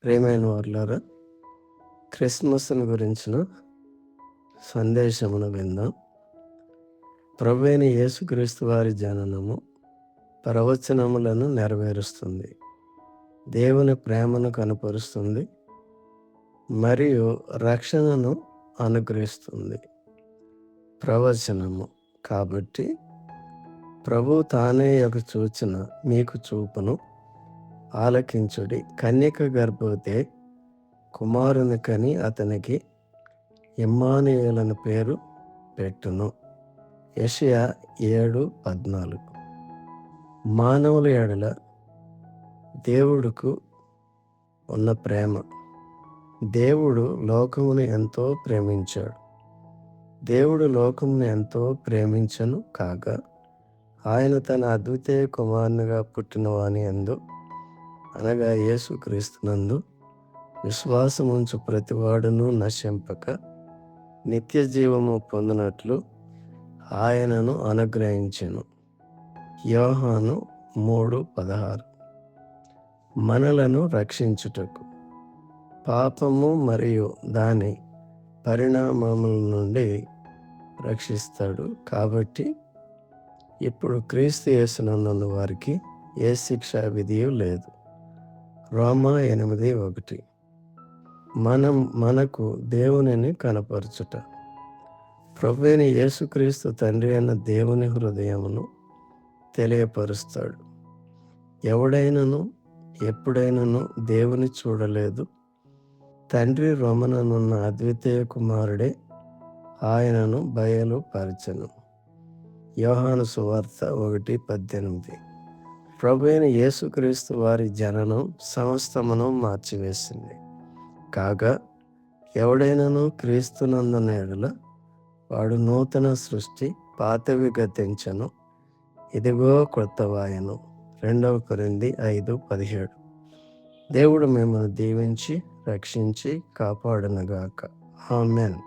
ప్రియమైన వారులారా, క్రిస్మస్‌ను గురించిన సందేశమును విందాం. ప్రభువైన యేసుక్రీస్తు వారి జననము ప్రవచనములను నెరవేరుస్తుంది. దేవుని ప్రేమను కనపరుస్తుంది మరియు రక్షణను అనుగ్రహిస్తుంది. ప్రవచనము కాబట్టి ప్రభువు తానే ఒక సూచన మీకు చూపును. ఆలకించుడి. కన్యక గర్భవతి కుమారుని కని అతనికి ఇమ్మానుయేలని పేరు పెట్టును. యెషయా 7:14. మానవుల ఎడల దేవుడుకు ఉన్న ప్రేమ. దేవుడు లోకమును ఎంతో ప్రేమించాడు. దేవుడు లోకమును ఎంతో ప్రేమించను కాగా ఆయన తన అద్వితీయ కుమారునిగా పుట్టిన వాని యందు అనగా యేసుక్రీస్తునందు విశ్వాసముంచు ప్రతివాడును నశింపక నిత్య జీవము పొందినట్లు ఆయనను అనుగ్రహించెను. యోహాను 3:16. మనలను రక్షించుటకు పాపము మరియు దాని పరిణామముల నుండి రక్షిస్తాడు. కాబట్టి ఇప్పుడు క్రీస్తు యేసునందున్న వారికి ఏ శిక్షా విధియు లేదు. రోమా 8:1. మనకు దేవునిని కనపరచుట. ప్రభువైన యేసుక్రీస్తు తండ్రి అయిన దేవుని హృదయమును తెలియపరుస్తాడు. ఎవడైనను ఎప్పుడైనను దేవుని చూడలేదు. తండ్రి రొమ్మననున్న అద్వితీయ కుమారుడే ఆయనను బయలుపరచెను. యోహాను సువార్త 1:18. ప్రభువైన యేసుక్రీస్తు వారి జననం సమస్తమును మార్చివేసింది. కాగా ఎవడైనను క్రీస్తునందున ఎడల వాడు నూతన సృష్టి, పాతవి గతించెను, ఇదిగో క్రొత్తవాయెను. 2 కొరింథీ 5:17. దేవుడు మిమ్మల్ని దీవించి రక్షించి కాపాడునుగాక. ఆమేన్.